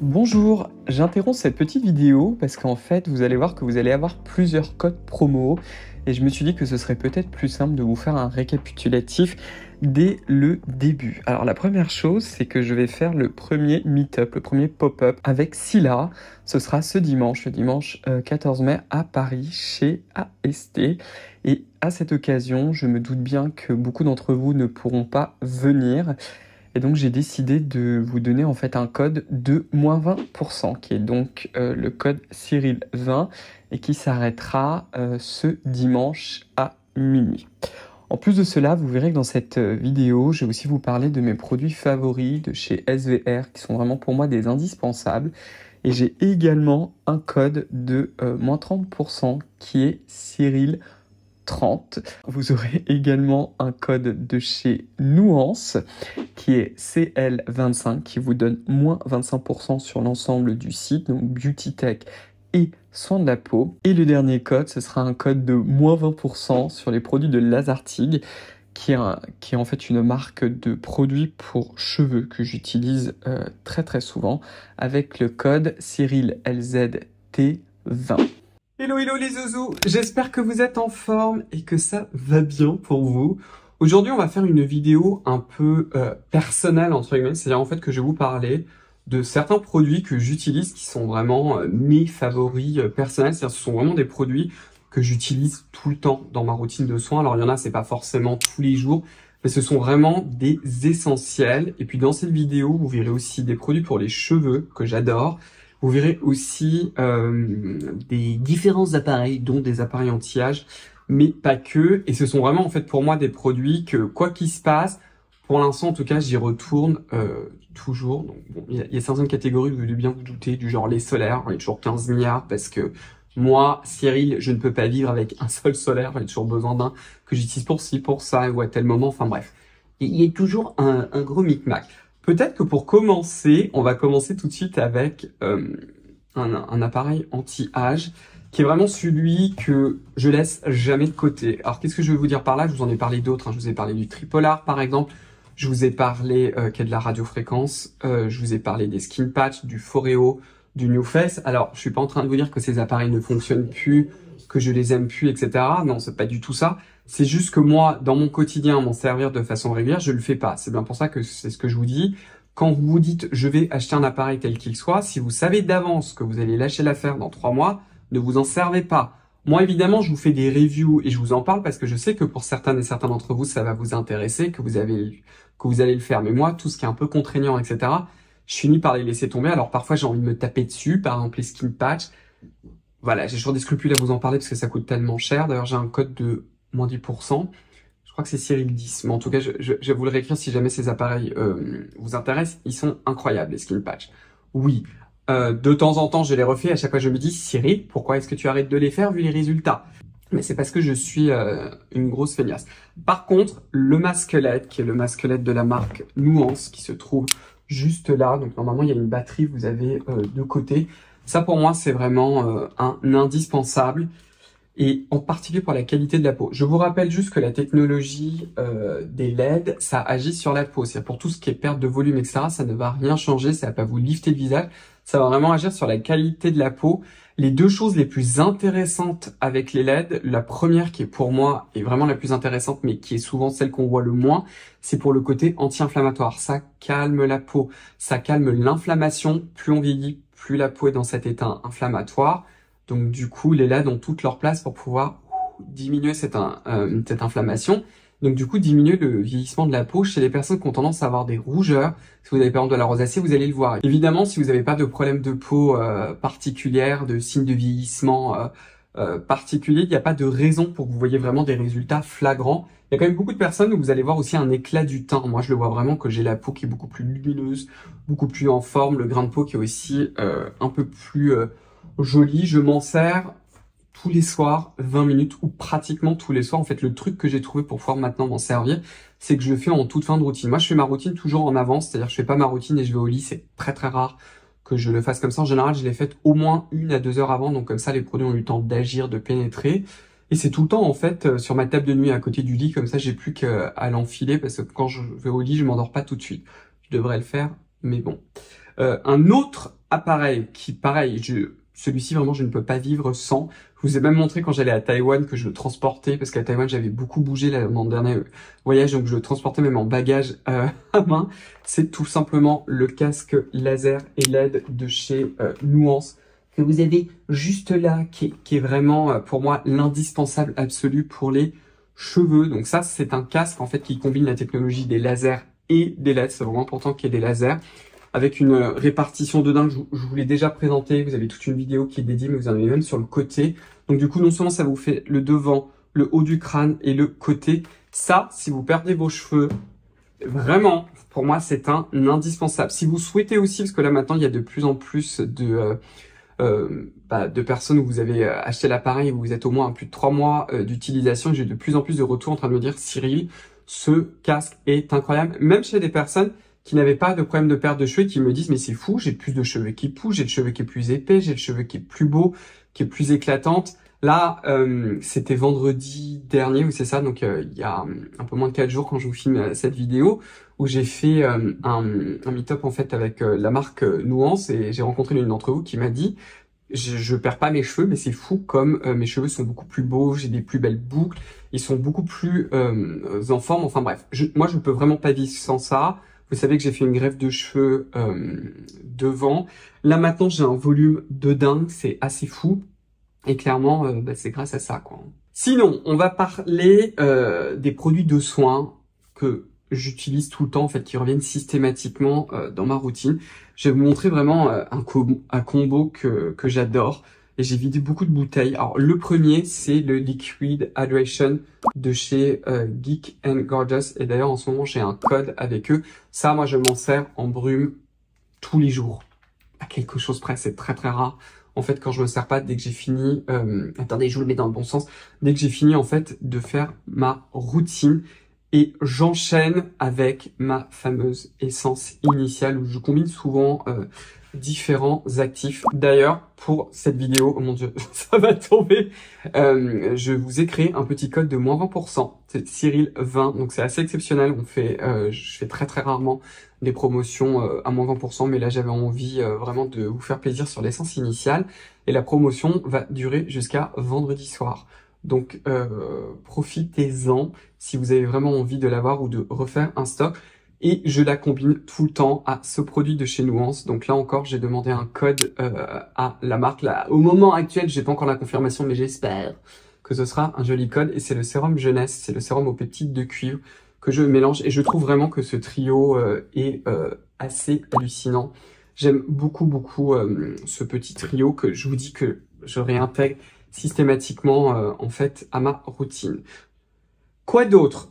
Bonjour, j'interromps cette petite vidéo parce qu'en fait vous allez voir que vous allez avoir plusieurs codes promo et je me suis dit que ce serait peut-être plus simple de vous faire un récapitulatif dès le début. Alors la première chose, c'est que je vais faire le premier meet-up, le premier pop-up avec Scylla. Ce sera ce dimanche, le dimanche 14 mai à Paris chez AST. Et à cette occasion, je me doute bien que beaucoup d'entre vous ne pourront pas venir. Et donc j'ai décidé de vous donner en fait un code de moins 20%, qui est donc le code Cyril20 et qui s'arrêtera ce dimanche à minuit. En plus de cela, vous verrez que dans cette vidéo, je vais aussi vous parler de mes produits favoris de chez SVR, qui sont vraiment pour moi des indispensables. Et j'ai également un code de moins 30% qui est Cyril 30. Vous aurez également un code de chez Nuance qui est CL25 qui vous donne moins 25% sur l'ensemble du site, donc Beauty Tech et soins de la peau. Et le dernier code, ce sera un code de moins 20% sur les produits de Lazartigue qui est en fait une marque de produits pour cheveux que j'utilise très souvent avec le code CyrilLZT20. Hello les zouzous, j'espère que vous êtes en forme et que ça va bien pour vous. Aujourd'hui, on va faire une vidéo un peu personnelle, entre guillemets, c'est-à-dire en fait que je vais vous parler de certains produits que j'utilise qui sont vraiment mes favoris personnels, c'est-à-dire ce sont vraiment des produits que j'utilise tout le temps dans ma routine de soins. Alors il y en a, c'est pas forcément tous les jours, mais ce sont vraiment des essentiels. Et puis dans cette vidéo, vous verrez aussi des produits pour les cheveux que j'adore. Vous verrez aussi des différents appareils, dont des appareils anti-âge, mais pas que. Et ce sont vraiment en fait pour moi des produits que quoi qu'il se passe, pour l'instant en tout cas j'y retourne toujours. Donc bon, il y a certaines catégories, vous devez bien vous douter, du genre les solaires, il y a toujours 15 milliards parce que moi, Cyril, je ne peux pas vivre avec un seul solaire, j'ai toujours besoin d'un que j'utilise pour ci, pour ça, ou à tel moment, enfin bref. Il y a toujours un gros micmac. Peut-être que pour commencer, on va commencer tout de suite avec un appareil anti-âge qui est vraiment celui que je laisse jamais de côté. Alors qu'est-ce que je vais vous dire par là? Je vous en ai parlé d'autres, hein. Je vous ai parlé du Tripolar par exemple, je vous ai parlé qui est de la radiofréquence, je vous ai parlé des skin patch, du Foreo, du New Face. Alors je suis pas en train de vous dire que ces appareils ne fonctionnent plus, que je les aime plus, etc. Non, c'est pas du tout ça. C'est juste que moi, dans mon quotidien, m'en servir de façon régulière, je le fais pas. C'est bien pour ça que c'est ce que je vous dis. Quand vous vous dites, je vais acheter un appareil tel qu'il soit, si vous savez d'avance que vous allez lâcher l'affaire dans 3 mois, ne vous en servez pas. Moi, évidemment, je vous fais des reviews et je vous en parle parce que je sais que pour certaines et certains d'entre vous, ça va vous intéresser, que vous allez le faire. Mais moi, tout ce qui est un peu contraignant, etc., je finis par les laisser tomber. Alors parfois, j'ai envie de me taper dessus, par exemple les skin patch. Voilà, j'ai toujours des scrupules à vous en parler parce que ça coûte tellement cher. D'ailleurs, j'ai un code de moins 10%. Je crois que c'est Cyril 10. Mais en tout cas, je vais vous le réécrire si jamais ces appareils vous intéressent. Ils sont incroyables, les skin patch. Oui, de temps en temps, je les refais. À chaque fois, je me dis, Cyril, pourquoi est-ce que tu arrêtes de les faire vu les résultats? Mais c'est parce que je suis une grosse feignasse. Par contre, le masque LED, qui est le masque LED de la marque Nuance, qui se trouve juste là. Donc normalement, il y a une batterie, vous avez de côté. Ça, pour moi, c'est vraiment un indispensable, et en particulier pour la qualité de la peau. Je vous rappelle juste que la technologie des LED, ça agit sur la peau. C'est-à-dire pour tout ce qui est perte de volume, etc., ça ne va rien changer, ça va pas vous lifter le visage, ça va vraiment agir sur la qualité de la peau. Les deux choses les plus intéressantes avec les LED, la première qui est pour moi est vraiment la plus intéressante, mais qui est souvent celle qu'on voit le moins, c'est pour le côté anti-inflammatoire. Ça calme la peau, ça calme l'inflammation. Plus on vieillit, plus la peau est dans cet état inflammatoire. Donc du coup, les LED ont toute leur place pour pouvoir diminuer cette inflammation. Donc du coup, diminuer le vieillissement de la peau chez les personnes qui ont tendance à avoir des rougeurs. Si vous avez par exemple de la rosacée, vous allez le voir. Évidemment, si vous n'avez pas de problème de peau particulière, de signes de vieillissement particuliers, il n'y a pas de raison pour que vous voyez vraiment des résultats flagrants. Il y a quand même beaucoup de personnes où vous allez voir aussi un éclat du teint. Moi, je le vois vraiment que j'ai la peau qui est beaucoup plus lumineuse, beaucoup plus en forme, le grain de peau qui est aussi un peu plus joli. Je m'en sers tous les soirs, 20 minutes, ou pratiquement tous les soirs. En fait, le truc que j'ai trouvé pour pouvoir maintenant m'en servir, c'est que je le fais en toute fin de routine. Moi, je fais ma routine toujours en avance, c'est-à-dire je fais pas ma routine et je vais au lit. C'est très rare que je le fasse comme ça. En général, je l'ai faite au moins 1 à 2 heures avant, donc comme ça, les produits ont eu le temps d'agir, de pénétrer. Et c'est tout le temps, en fait, sur ma table de nuit à côté du lit, comme ça, j'ai plus qu'à l'enfiler, parce que quand je vais au lit, je m'endors pas tout de suite. Je devrais le faire, mais bon. Un autre appareil qui, pareil, celui-ci vraiment je ne peux pas vivre sans. Je vous ai même montré quand j'allais à Taïwan que je le transportais parce qu'à Taïwan j'avais beaucoup bougé là, dans le dernier voyage, donc je le transportais même en bagage à main. C'est tout simplement le casque laser et LED de chez Nuance que vous avez juste là, qui est vraiment pour moi l'indispensable absolu pour les cheveux. Donc ça c'est un casque en fait qui combine la technologie des lasers et des LED. C'est vraiment important qu'il y ait des lasers, avec une répartition de dingue. Je vous l'ai déjà présenté, vous avez toute une vidéo qui est dédiée, mais vous en avez même sur le côté. Donc du coup, non seulement ça vous fait le devant, le haut du crâne et le côté. Ça, si vous perdez vos cheveux, vraiment, pour moi, c'est un indispensable. Si vous souhaitez aussi, parce que là maintenant, il y a de plus en plus de personnes où vous avez acheté l'appareil, où vous êtes au moins à plus de 3 mois d'utilisation. J'ai de plus en plus de retours en train de me dire, Cyril, ce casque est incroyable. Même chez des personnes qui n'avaient pas de problème de perte de cheveux, qui me disent mais c'est fou, j'ai plus de cheveux qui poussent, j'ai le cheveu qui est plus épais, j'ai le cheveu qui est plus beau, qui est plus éclatante. Là, c'était vendredi dernier, oui c'est ça, donc il y a un peu moins de 4 jours quand je vous filme cette vidéo, où j'ai fait un meet-up en fait avec la marque Nuance, et j'ai rencontré l'une d'entre vous qui m'a dit je perds pas mes cheveux, mais c'est fou comme mes cheveux sont beaucoup plus beaux, j'ai des plus belles boucles, ils sont beaucoup plus en forme, enfin bref, moi je peux vraiment pas vivre sans ça. Vous savez que j'ai fait une greffe de cheveux devant. Là maintenant j'ai un volume de dingue, c'est assez fou. Et clairement, c'est grâce à ça, quoi. Sinon, on va parler des produits de soins que j'utilise tout le temps, en fait, qui reviennent systématiquement dans ma routine. Je vais vous montrer vraiment un combo que j'adore. Et j'ai vidé beaucoup de bouteilles. Alors, le premier, c'est le Liquid Hydration de chez Geek and Gorgeous. Et d'ailleurs, en ce moment, j'ai un code avec eux. Ça, moi, je m'en sers en brume tous les jours. À quelque chose près, c'est très très rare. En fait, quand je me sers pas, dès que j'ai fini, attendez, je vous le mets dans le bon sens, dès que j'ai fini en fait de faire ma routine, et j'enchaîne avec ma fameuse essence initiale où je combine souvent différents actifs. D'ailleurs, pour cette vidéo, oh mon dieu, ça va tomber, je vous ai créé un petit code de moins 20%, c'est Cyril 20, donc c'est assez exceptionnel. On fait, je fais très très rarement des promotions à moins 20%, mais là j'avais envie vraiment de vous faire plaisir sur l'essence initiale, et la promotion va durer jusqu'à vendredi soir. Donc profitez-en si vous avez vraiment envie de l'avoir ou de refaire un stock. Et je la combine tout le temps à ce produit de chez Nuance. Donc là encore, j'ai demandé un code à la marque. Là, au moment actuel, j'ai pas encore la confirmation, mais j'espère que ce sera un joli code. Et c'est le sérum jeunesse, c'est le sérum aux peptides de cuivre que je mélange. Et je trouve vraiment que ce trio est assez hallucinant. J'aime beaucoup, beaucoup ce petit trio que je vous dis que je réintègre systématiquement en fait à ma routine. Quoi d'autre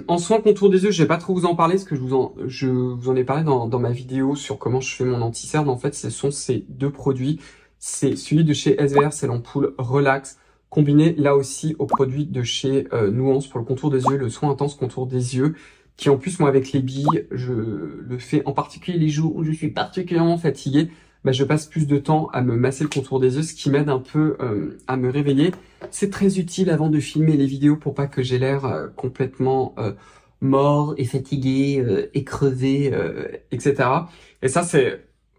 en soins contour des yeux, je vais pas trop vous en parler parce que je vous en ai parlé dans ma vidéo sur comment je fais mon anti-cerne. En fait, ce sont ces deux produits. C'est celui de chez SVR, c'est l'ampoule Relax, combiné là aussi au produit de chez Nuance pour le contour des yeux, le soin intense contour des yeux, qui en plus, moi, avec les billes, je le fais en particulier les jours où je suis particulièrement fatigué. Je passe plus de temps à me masser le contour des yeux, ce qui m'aide un peu à me réveiller. C'est très utile avant de filmer les vidéos pour pas que j'ai l'air complètement mort et fatigué et crevé, etc. Et ça,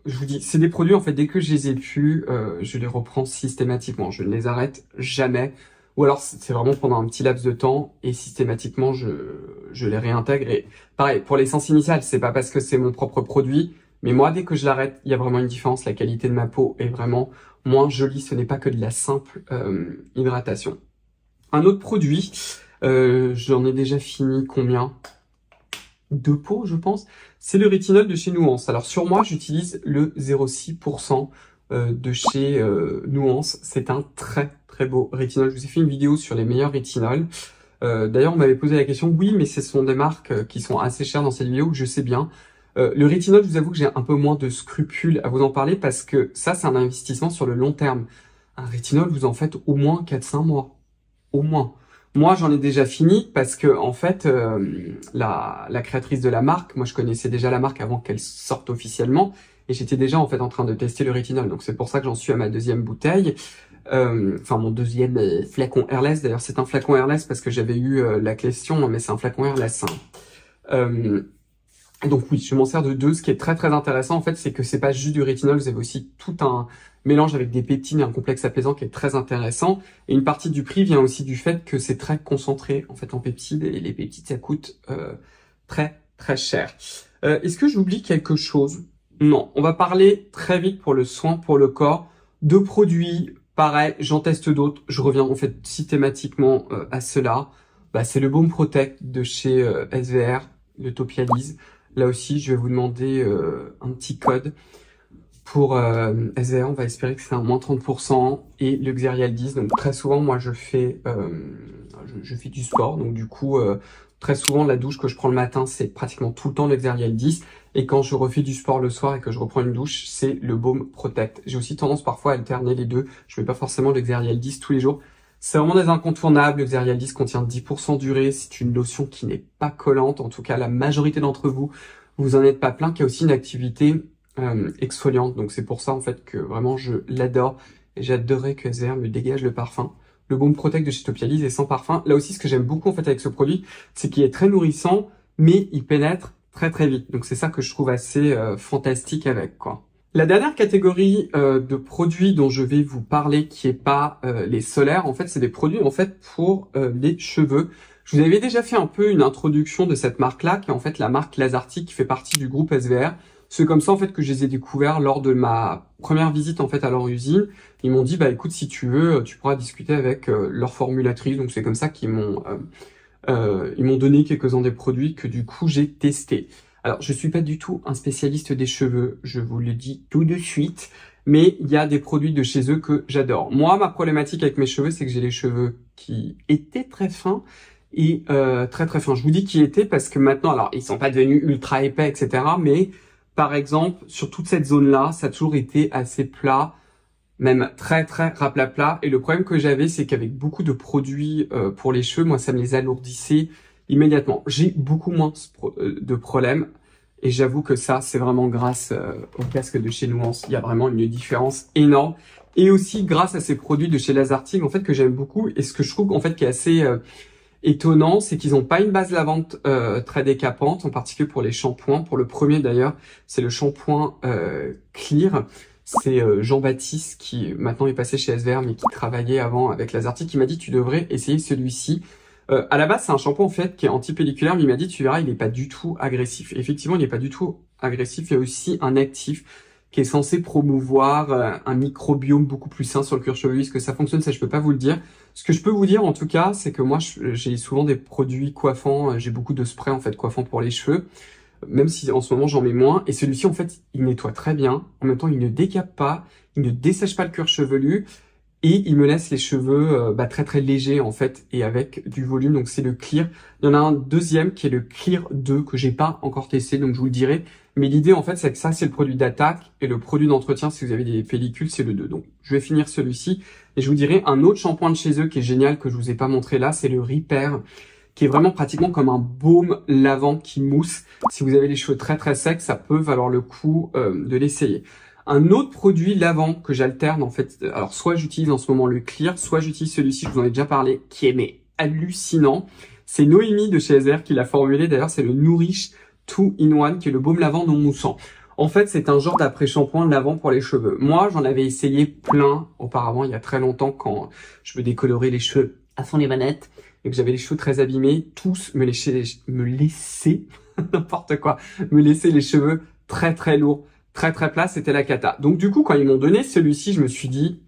je vous dis, c'est des produits, en fait, dès que je les ai pu, je les reprends systématiquement. Je ne les arrête jamais. Ou alors, c'est vraiment pendant un petit laps de temps et systématiquement, je les réintègre. Et pareil, pour l'essence initiale, c'est pas parce que c'est mon propre produit. Mais moi, dès que je l'arrête, il y a vraiment une différence. La qualité de ma peau est vraiment moins jolie. Ce n'est pas que de la simple hydratation. Un autre produit, j'en ai déjà fini combien? 2 pots, je pense. C'est le rétinol de chez Nuance. Alors sur moi, j'utilise le 0,6% de chez Nuance. C'est un très très beau rétinol. Je vous ai fait une vidéo sur les meilleurs rétinols. D'ailleurs, on m'avait posé la question. Oui, mais ce sont des marques qui sont assez chères dans cette vidéo. Je sais bien. Le rétinol, je vous avoue que j'ai un peu moins de scrupules à vous en parler parce que ça, c'est un investissement sur le long terme. Un rétinol, vous en faites au moins 4-5 mois. Au moins. Moi, j'en ai déjà fini parce que, en fait, la créatrice de la marque, moi, je connaissais déjà la marque avant qu'elle sorte officiellement et j'étais déjà, en fait, en train de tester le rétinol. Donc, c'est pour ça que j'en suis à ma deuxième bouteille. Enfin, mon deuxième flacon Airless. D'ailleurs, c'est un flacon Airless parce que j'avais eu la question, mais c'est un flacon Airless. Hein. Et donc oui, je m'en sers de deux. Ce qui est très très intéressant en fait, c'est que c'est pas juste du rétinol, vous avez aussi tout un mélange avec des peptines et un complexe apaisant qui est très intéressant. Et une partie du prix vient aussi du fait que c'est très concentré en fait en peptides, et les peptides ça coûte très très cher. Est-ce que j'oublie quelque chose? Non, on va parler très vite pour le soin pour le corps. Deux produits, pareil, j'en teste d'autres. Je reviens en fait systématiquement à cela. Bah, c'est le Baume Protect de chez SVR, le Topialise. Là aussi, je vais vous demander un petit code pour SVR. On va espérer que c'est un moins 30%, et le Xerial 10. Donc très souvent, moi, je fais du sport. Donc du coup, très souvent, la douche que je prends le matin, c'est pratiquement tout le temps le Xerial 10. Et quand je refais du sport le soir et que je reprends une douche, c'est le Baume Protect. J'ai aussi tendance parfois à alterner les deux. Je mets pas forcément le Xerial 10 tous les jours. C'est vraiment des incontournables. Le Xerial 10 contient 10% d'urée. C'est une lotion qui n'est pas collante. En tout cas, la majorité d'entre vous, vous en êtes pas plein, qui a aussi une activité exfoliante. Donc c'est pour ça en fait que vraiment je l'adore. Et j'adorerais que SVR me dégage le parfum. Le Baume Protect de chez Topialise est sans parfum. Là aussi, ce que j'aime beaucoup en fait avec ce produit, c'est qu'il est très nourrissant, mais il pénètre très très vite. Donc c'est ça que je trouve assez fantastique avec, quoi. La dernière catégorie de produits dont je vais vous parler, qui est pas les solaires, en fait, c'est des produits en fait pour les cheveux. Je vous avais déjà fait un peu une introduction de cette marque-là, qui est en fait la marque Lazartic, qui fait partie du groupe SVR. C'est comme ça en fait que je les ai découverts lors de ma première visite en fait à leur usine. Ils m'ont dit bah écoute, si tu veux, tu pourras discuter avec leur formulatrice. Donc c'est comme ça qu'ils m'ont donné quelques-uns des produits que du coup j'ai testés. Alors je suis pas du tout un spécialiste des cheveux, je vous le dis tout de suite, mais il y a des produits de chez eux que j'adore. Moi, ma problématique avec mes cheveux, c'est que j'ai les cheveux qui étaient très fins et très très fins. Je vous dis qu'ils étaient parce que maintenant, alors ils sont pas devenus ultra épais, etc. Mais par exemple, sur toute cette zone-là, ça a toujours été assez plat, même très très raplapla. Et le problème que j'avais, c'est qu'avec beaucoup de produits pour les cheveux, moi, ça me les alourdissait immédiatement. J'ai beaucoup moins de problèmes. Et j'avoue que ça, c'est vraiment grâce au casque de chez Nuance. Il y a vraiment une différence énorme. Et aussi grâce à ces produits de chez Lazartic, en fait, que j'aime beaucoup. Et ce que je trouve, en fait, qui est assez étonnant, c'est qu'ils n'ont pas une base lavante très décapante, en particulier pour les shampoings. Pour le premier d'ailleurs, c'est le shampoing Clear. C'est Jean-Baptiste qui maintenant est passé chez SVR, mais qui travaillait avant avec Lazartic, qui m'a dit tu devrais essayer celui-ci. À la base, c'est un shampoing en fait qui est anti-pelliculaire, mais il m'a dit tu verras, il n'est pas du tout agressif. Et effectivement, il n'est pas du tout agressif. Il y a aussi un actif qui est censé promouvoir un microbiome beaucoup plus sain sur le cuir chevelu. Est-ce que ça fonctionne? Ça, je peux pas vous le dire. Ce que je peux vous dire, en tout cas, c'est que moi, j'ai souvent des produits coiffants. J'ai beaucoup de sprays, en fait, coiffants pour les cheveux. Même si, en ce moment, j'en mets moins. Et celui-ci, en fait, il nettoie très bien. En même temps, il ne décape pas. Il ne dessèche pas le cuir chevelu. Et il me laisse les cheveux très très légers en fait et avec du volume, donc c'est le Clear. Il y en a un deuxième qui est le Clear 2 que j'ai pas encore testé, donc je vous le dirai. Mais l'idée en fait c'est que ça c'est le produit d'attaque et le produit d'entretien si vous avez des pellicules c'est le 2. Donc je vais finir celui-ci et je vous dirai un autre shampoing de chez eux qui est génial que je vous ai pas montré là, c'est le Repair, qui est vraiment pratiquement comme un baume lavant qui mousse. Si vous avez les cheveux très très secs, ça peut valoir le coup de l'essayer. Un autre produit lavant que j'alterne en fait, alors soit j'utilise en ce moment le Clear, soit j'utilise celui-ci, je vous en ai déjà parlé, qui est mais hallucinant. C'est Noémie de chez SVR qui l'a formulé, d'ailleurs c'est le Nourish 2-in-1 qui est le baume lavant non moussant. En fait c'est un genre d'après-shampoing lavant pour les cheveux. Moi j'en avais essayé plein auparavant, il y a très longtemps quand je me décolorais les cheveux à fond les manettes et que j'avais les cheveux très abîmés, tous me laissaient n'importe quoi, me laissaient les cheveux très très lourds. Très très plat, c'était la cata. Donc du coup, quand ils m'ont donné celui-ci, je me suis dit,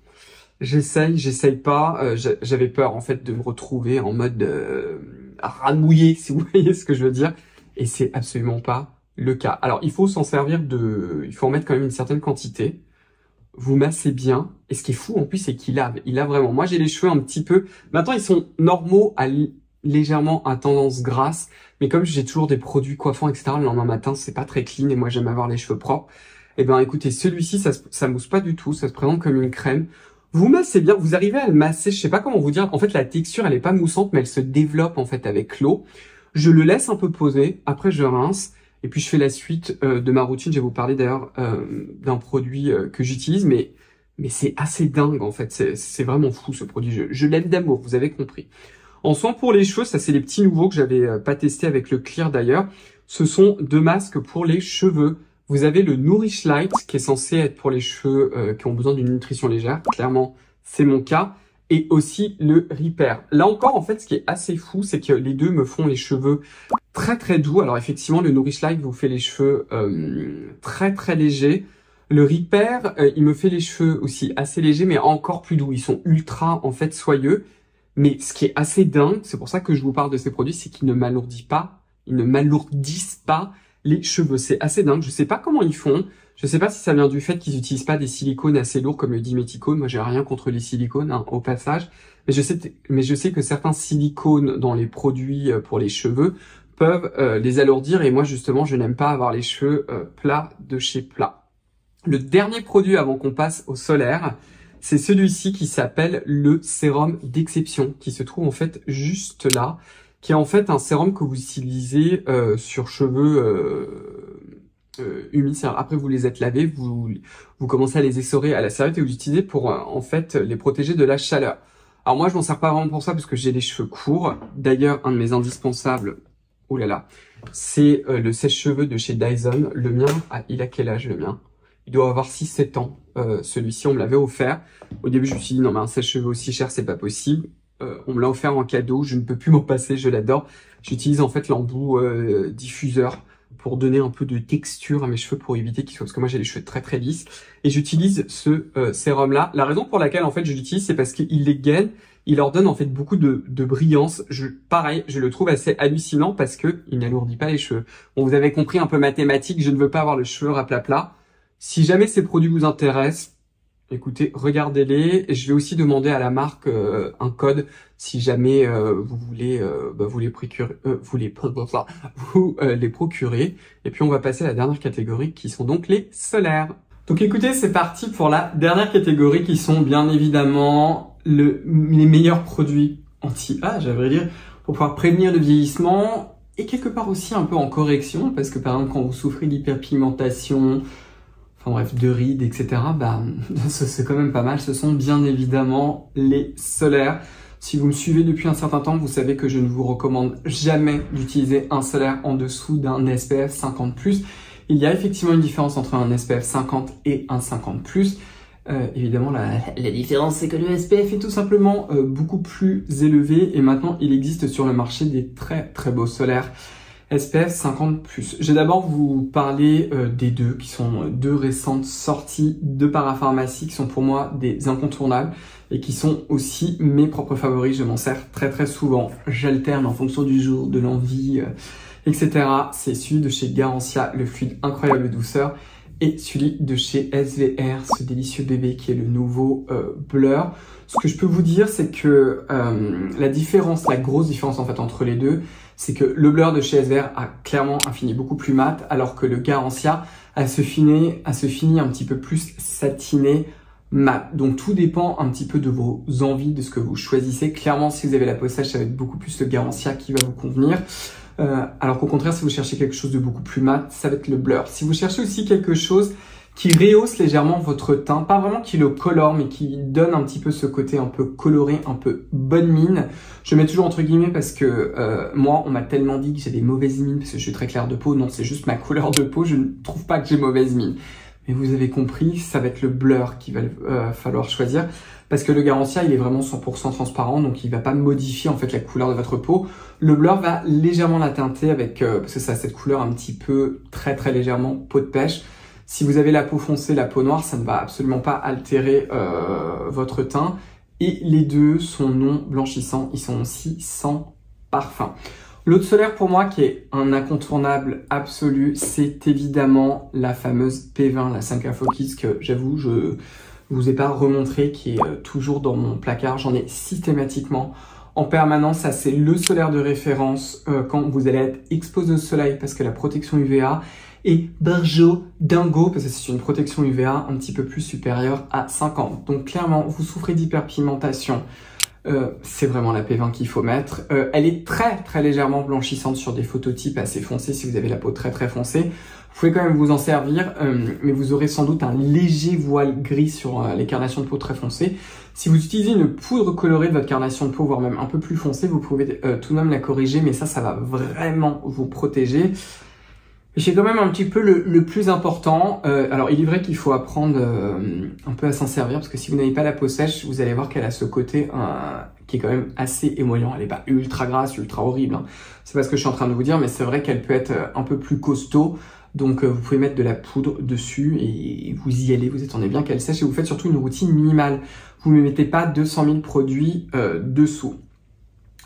j'essaye pas. J'avais peur en fait de me retrouver en mode ramouillé, si vous voyez ce que je veux dire. Et c'est absolument pas le cas. Alors il faut s'en servir il faut en mettre quand même une certaine quantité. Vous massez bien. Et ce qui est fou en plus, c'est qu'il lave. Il lave vraiment. Moi, j'ai les cheveux un petit peu. Maintenant, ils sont normaux à légèrement à tendance grasse. Mais comme j'ai toujours des produits coiffants, etc., le lendemain matin, c'est pas très clean et moi, j'aime avoir les cheveux propres. Eh ben, écoutez, celui-ci, ça mousse pas du tout. Ça se présente comme une crème. Vous massez bien. Vous arrivez à le masser. Je sais pas comment vous dire. En fait, la texture, elle est pas moussante, mais elle se développe, en fait, avec l'eau. Je le laisse un peu poser. Après, je rince. Et puis, je fais la suite de ma routine. Je vais vous parler d'ailleurs d'un produit que j'utilise, mais c'est assez dingue, en fait. C'est vraiment fou, ce produit. Je l'aime d'amour. Vous avez compris. En soin pour les cheveux, ça c'est les petits nouveaux que j'avais pas testé avec le Clear d'ailleurs. Ce sont deux masques pour les cheveux. Vous avez le Nourish Light qui est censé être pour les cheveux qui ont besoin d'une nutrition légère. Clairement, c'est mon cas. Et aussi le Repair. Là encore, en fait, ce qui est assez fou, c'est que les deux me font les cheveux très très doux. Alors effectivement, le Nourish Light vous fait les cheveux très très légers. Le Repair, il me fait les cheveux aussi assez légers, mais encore plus doux. Ils sont ultra, en fait, soyeux. Mais ce qui est assez dingue, c'est pour ça que je vous parle de ces produits, c'est qu'ils ne m'alourdissent pas les cheveux. C'est assez dingue. Je sais pas comment ils font. Je sais pas si ça vient du fait qu'ils n'utilisent pas des silicones assez lourds comme le diméthicone. Moi, j'ai rien contre les silicones, hein, au passage. Mais je sais que certains silicones dans les produits pour les cheveux peuvent les alourdir. Et moi, justement, je n'aime pas avoir les cheveux plats de chez plat. Le dernier produit avant qu'on passe au solaire, c'est celui-ci qui s'appelle le sérum d'exception, qui se trouve en fait juste là, qui est en fait un sérum que vous utilisez sur cheveux humides. Après vous les êtes lavés, vous commencez à les essorer à la serviette et vous utilisez pour en fait les protéger de la chaleur. Alors moi je m'en sers pas vraiment pour ça parce que j'ai les cheveux courts. D'ailleurs un de mes indispensables, oh là là, c'est le sèche-cheveux de chez Dyson. Le mien, il a quel âge le mien? Il doit avoir 6-7 ans. Celui-ci, on me l'avait offert. Au début, je me suis dit, non, mais un sèche-cheveux aussi cher, c'est pas possible. On me l'a offert en cadeau. Je ne peux plus m'en passer. Je l'adore. J'utilise en fait l'embout diffuseur pour donner un peu de texture à mes cheveux pour éviter qu'ils soient... Parce que moi, j'ai les cheveux très très lisses. Et j'utilise ce sérum-là. La raison pour laquelle, en fait, je l'utilise, c'est parce qu'il les gaine. Il leur donne en fait beaucoup de brillance. Pareil, je le trouve assez hallucinant parce que il n'alourdit pas les cheveux. Bon, vous avez compris un peu mathématique. Je ne veux pas avoir le cheveu raplat. Si jamais ces produits vous intéressent, écoutez, regardez-les. Je vais aussi demander à la marque un code si jamais vous voulez vous les procurer. Et puis on va passer à la dernière catégorie qui sont donc les solaires. Donc écoutez, c'est parti pour la dernière catégorie qui sont bien évidemment les meilleurs produits anti-âge, à vrai dire, pour pouvoir prévenir le vieillissement et quelque part aussi un peu en correction parce que par exemple quand vous souffrez d'hyperpigmentation, enfin bref, de rides, etc. C'est quand même pas mal. Ce sont bien évidemment les solaires. Si vous me suivez depuis un certain temps, vous savez que je ne vous recommande jamais d'utiliser un solaire en dessous d'un SPF 50+. Il y a effectivement une différence entre un SPF 50 et un 50+. Évidemment, la différence, c'est que le SPF est tout simplement beaucoup plus élevé. Et maintenant, il existe sur le marché des très très beaux solaires SPF 50+. Je vais d'abord vous parler des deux, qui sont deux récentes sorties de parapharmacie, qui sont pour moi des incontournables et qui sont aussi mes propres favoris. Je m'en sers très très souvent. J'alterne en fonction du jour, de l'envie, etc. C'est celui de chez Garancia, le fluide incroyable douceur, et celui de chez SVR, ce délicieux bébé qui est le nouveau Blur. Ce que je peux vous dire, c'est que la grosse différence en fait entre les deux, c'est que le Blur de chez SVR a clairement un fini beaucoup plus mat, alors que le Garancia a ce fini un petit peu plus satiné mat. Donc tout dépend un petit peu de vos envies, de ce que vous choisissez. Clairement, si vous avez la peau sèche, ça va être beaucoup plus le Garancia qui va vous convenir. Alors qu'au contraire, si vous cherchez quelque chose de beaucoup plus mat, ça va être le Blur. Si vous cherchez aussi quelque chose qui rehausse légèrement votre teint, pas vraiment qui le colore, mais qui donne un petit peu ce côté un peu coloré, un peu bonne mine. Je mets toujours entre guillemets parce que moi, on m'a tellement dit que j'ai des mauvaises mines parce que je suis très clair de peau. Non, c'est juste ma couleur de peau. Je ne trouve pas que j'ai mauvaise mine. Mais vous avez compris, ça va être le Blur qu'il va falloir choisir. Parce que le Garancia, il est vraiment 100% transparent, donc il va pas modifier en fait la couleur de votre peau. Le Blur va légèrement la teinter avec, parce que ça a cette couleur un petit peu très très légèrement peau de pêche. Si vous avez la peau foncée, la peau noire, ça ne va absolument pas altérer votre teint. Et les deux sont non blanchissants, ils sont aussi sans parfum. L'autre solaire pour moi qui est un incontournable absolu, c'est évidemment la fameuse P20, la 5 Focus, que j'avoue, je vous ai pas remontré, qui est toujours dans mon placard. J'en ai systématiquement en permanence. Ça, c'est le solaire de référence quand vous allez être exposé au soleil parce que la protection UVA est dingo parce que c'est une protection UVA un petit peu plus supérieure à 50. Donc clairement, vous souffrez d'hyperpigmentation. C'est vraiment la P20 qu'il faut mettre. Elle est très très légèrement blanchissante sur des phototypes assez foncés si vous avez la peau très très foncée. Vous pouvez quand même vous en servir, mais vous aurez sans doute un léger voile gris sur les carnations de peau très foncées. Si vous utilisez une poudre colorée de votre carnation de peau, voire même un peu plus foncée, vous pouvez tout de même la corriger, mais ça va vraiment vous protéger. J'ai quand même un petit peu le plus important. Alors, il est vrai qu'il faut apprendre un peu à s'en servir, parce que si vous n'avez pas la peau sèche, vous allez voir qu'elle a ce côté qui est quand même assez émoillant. Elle est pas ultra grasse, ultra horrible, hein. C'est pas ce que je suis en train de vous dire, mais c'est vrai qu'elle peut être un peu plus costaud. Donc, vous pouvez mettre de la poudre dessus et vous y allez, vous attendez bien qu'elle sèche et vous faites surtout une routine minimale. Vous ne mettez pas 200 000 produits dessous.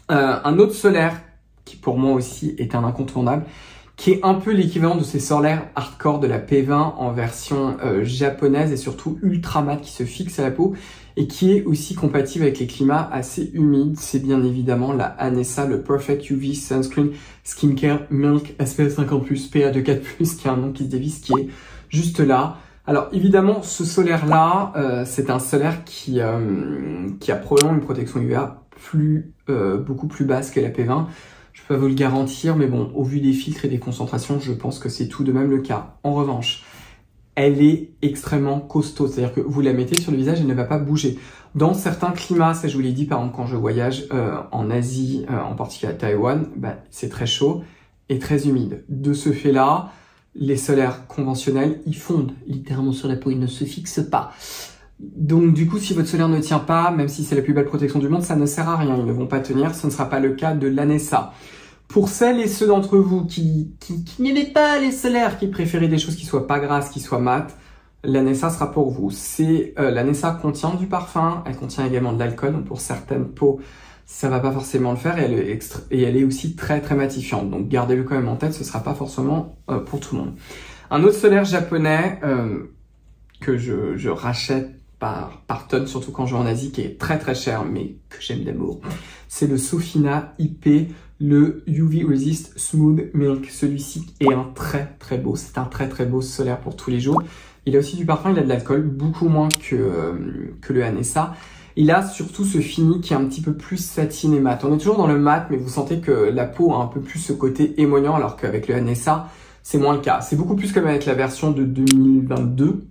Un autre solaire qui pour moi aussi est un incontournable, qui est un peu l'équivalent de ces solaires hardcore de la P20 en version japonaise et surtout ultra mat qui se fixe à la peau et qui est aussi compatible avec les climats assez humides. C'est bien évidemment la Anessa, le Perfect UV Sunscreen Skincare Milk SPF 50+, PA24+, qui a un nom qui se dévisse, qui est juste là. Alors évidemment, ce solaire-là, c'est un solaire qui a probablement une protection UVA beaucoup plus basse que la P20. Je peux pas vous le garantir, mais bon, au vu des filtres et des concentrations, je pense que c'est tout de même le cas. En revanche, elle est extrêmement costaud, c'est-à-dire que vous la mettez sur le visage, elle ne va pas bouger. Dans certains climats, ça je vous l'ai dit, par exemple quand je voyage en Asie, en particulier à Taïwan, c'est très chaud et très humide. De ce fait-là, les solaires conventionnels, ils fondent littéralement sur la peau, ils ne se fixent pas. Donc du coup, si votre solaire ne tient pas, même si c'est la plus belle protection du monde, ça ne sert à rien, ils ne vont pas tenir, ce ne sera pas le cas de l'Anessa. Pour celles et ceux d'entre vous qui n'aimez pas les solaires, qui préférez des choses qui soient pas grasses, qui soient mates, l'Anessa sera pour vous. L'Anessa contient du parfum, elle contient également de l'alcool, donc pour certaines peaux, ça va pas forcément le faire, et elle est aussi très très matifiante, donc gardez-le quand même en tête, ce sera pas forcément pour tout le monde. Un autre solaire japonais que je rachète par tonne, surtout quand je vais en Asie, qui est très très cher, mais que j'aime d'amour, c'est le Sofina IP, le UV Resist Smooth Milk. Celui-ci est un très très beau, c'est un très très beau solaire pour tous les jours. Il a aussi du parfum, il a de l'alcool, beaucoup moins que le Anessa. Il a surtout ce fini qui est un petit peu plus satiné mat. On est toujours dans le mat, mais vous sentez que la peau a un peu plus ce côté émoignant, alors qu'avec le Anessa, c'est moins le cas. C'est beaucoup plus comme avec la version de 2022.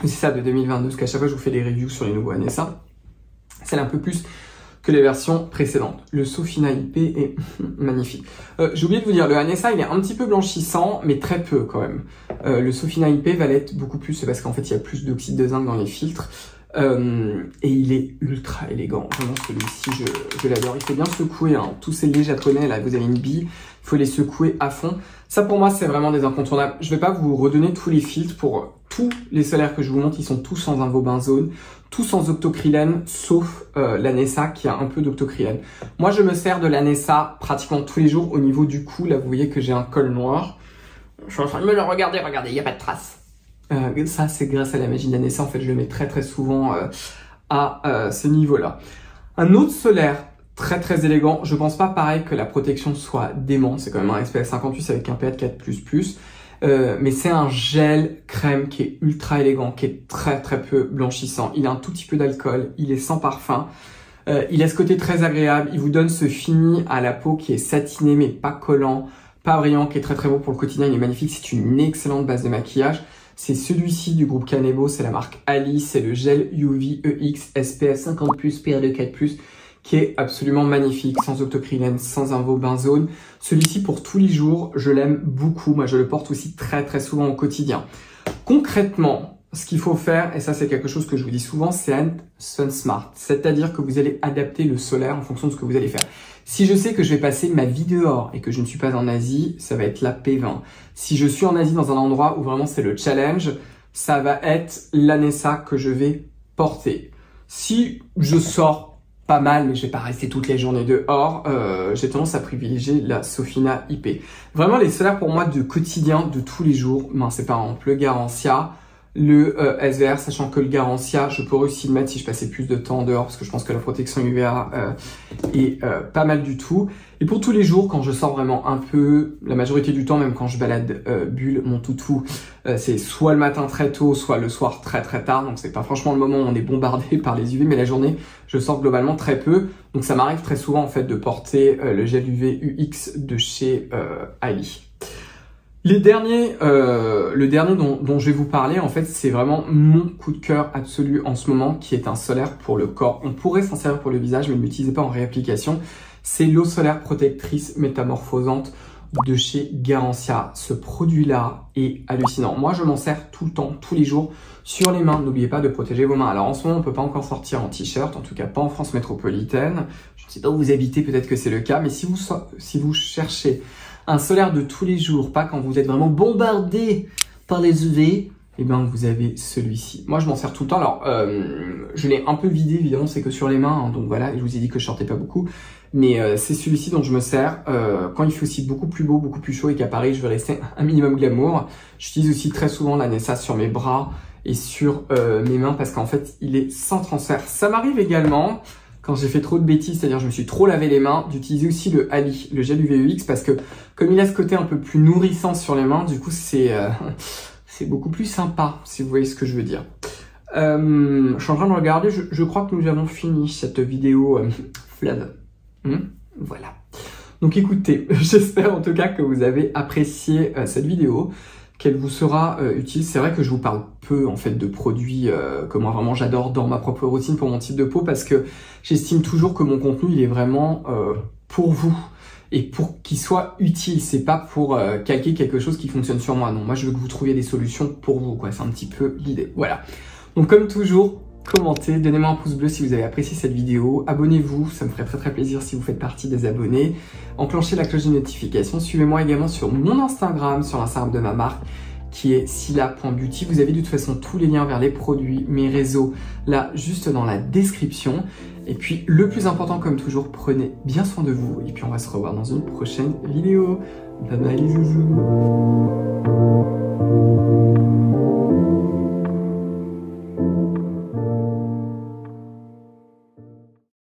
C'est ça, de 2022, parce qu'à chaque fois je vous fais des reviews sur les nouveaux Anessa. C'est un peu plus que les versions précédentes. Le Sofina IP est magnifique. J'ai oublié de vous dire, le Anessa il est un petit peu blanchissant, mais très peu quand même. Le Sofina IP va l'être beaucoup plus, c'est parce qu'en fait il y a plus d'oxyde de zinc dans les filtres. Et il est ultra élégant. Vraiment celui-ci, je l'adore. Il faut bien secouer, hein. Tous ces laits japonais, là vous avez une bille, il faut les secouer à fond. Ça pour moi c'est vraiment des incontournables. Je vais pas vous redonner tous les filtres pour tous les solaires que je vous montre, ils sont tous sans invobenzone, tous sans octocrylène, sauf l'Anessa qui a un peu d'octocrylène. Moi je me sers de l'Anessa pratiquement tous les jours au niveau du cou. Là vous voyez que j'ai un col noir. Je suis en train de me le regarder, regardez, il n'y a pas de traces. Ça c'est grâce à la magie d'Anessa, en fait je le mets très très souvent à ce niveau-là. Un autre solaire très très élégant, je pense pas pareil que la protection soit démente, c'est quand même un SPF 58 avec un PA4++, mais c'est un gel crème qui est ultra élégant, qui est très très peu blanchissant. Il a un tout petit peu d'alcool, il est sans parfum, il a ce côté très agréable, il vous donne ce fini à la peau qui est satiné mais pas collant, pas brillant, qui est très très beau pour le quotidien, il est magnifique, c'est une excellente base de maquillage. C'est celui-ci du groupe Kanebo, c'est la marque Ali, c'est le gel UV EX SPF 50+, PA24+, qui est absolument magnifique, sans octocrylène, sans invobenzone. Celui-ci pour tous les jours, je l'aime beaucoup, moi je le porte aussi très très souvent au quotidien. Concrètement, ce qu'il faut faire, et ça c'est quelque chose que je vous dis souvent, c'est un Sun Smart, c'est-à-dire que vous allez adapter le solaire en fonction de ce que vous allez faire. Si je sais que je vais passer ma vie dehors et que je ne suis pas en Asie, ça va être la P20. Si je suis en Asie dans un endroit où vraiment c'est le challenge, ça va être l'Anessa que je vais porter. Si je sors pas mal, mais je vais pas rester toutes les journées dehors, j'ai tendance à privilégier la Sofina IP. Vraiment les solaires pour moi de quotidien, de tous les jours, c'est par exemple le Garancia, le SVR, sachant que le Garancia, je pourrais aussi le mettre si je passais plus de temps dehors, parce que je pense que la protection UVA est pas mal du tout. Et pour tous les jours, quand je sors vraiment un peu, la majorité du temps, même quand je balade Bulle, mon toutou, c'est soit le matin très tôt, soit le soir très très tard, donc c'est pas franchement le moment où on est bombardé par les UV, mais la journée, je sors globalement très peu, donc ça m'arrive très souvent en fait de porter le gel UV UX de chez Ali. Le dernier dont je vais vous parler, en fait, c'est vraiment mon coup de cœur absolu en ce moment, qui est un solaire pour le corps. On pourrait s'en servir pour le visage, mais ne l'utilisez pas en réapplication. C'est l'eau solaire protectrice métamorphosante de chez Garancia. Ce produit-là est hallucinant. Moi, je m'en sers tout le temps, tous les jours, sur les mains. N'oubliez pas de protéger vos mains. Alors, en ce moment, on ne peut pas encore sortir en t-shirt, en tout cas pas en France métropolitaine. Je ne sais pas où vous habitez, peut-être que c'est le cas, mais si vous cherchez un solaire de tous les jours, pas quand vous êtes vraiment bombardé par les UV, eh ben, vous avez celui-ci. Moi, je m'en sers tout le temps. Alors, je l'ai un peu vidé, évidemment, c'est que sur les mains, hein, donc voilà, je vous ai dit que je sortais pas beaucoup. Mais c'est celui-ci dont je me sers quand il fait aussi beaucoup plus beau, beaucoup plus chaud et qu'à Paris, je veux rester un minimum glamour. J'utilise aussi très souvent la Nessa sur mes bras et sur mes mains parce qu'en fait, il est sans transfert. Ça m'arrive également, quand j'ai fait trop de bêtises, c'est-à-dire je me suis trop lavé les mains, d'utiliser aussi le Ali, le gel UVEX, parce que comme il a ce côté un peu plus nourrissant sur les mains, du coup, c'est beaucoup plus sympa, si vous voyez ce que je veux dire. Je suis en train de regarder, je crois que nous avons fini cette vidéo fleuve. Voilà. Donc écoutez, j'espère en tout cas que vous avez apprécié cette vidéo, qu'elle vous sera utile. C'est vrai que je vous parle peu en fait de produits que moi vraiment j'adore dans ma propre routine pour mon type de peau parce que j'estime toujours que mon contenu il est vraiment pour vous et pour qu'il soit utile. C'est pas pour calquer quelque chose qui fonctionne sur moi. Non, moi je veux que vous trouviez des solutions pour vous, quoi. C'est un petit peu l'idée. Voilà. Donc comme toujours, commentez, donnez-moi un pouce bleu si vous avez apprécié cette vidéo, abonnez-vous, ça me ferait très plaisir si vous faites partie des abonnés, enclenchez la cloche de notification, suivez-moi également sur mon Instagram, sur l'Instagram de ma marque qui est sila.beauty. Vous avez de toute façon tous les liens vers les produits, mes réseaux, là juste dans la description. Et puis le plus important comme toujours, prenez bien soin de vous et puis on va se revoir dans une prochaine vidéo. Bye bye les zouzous.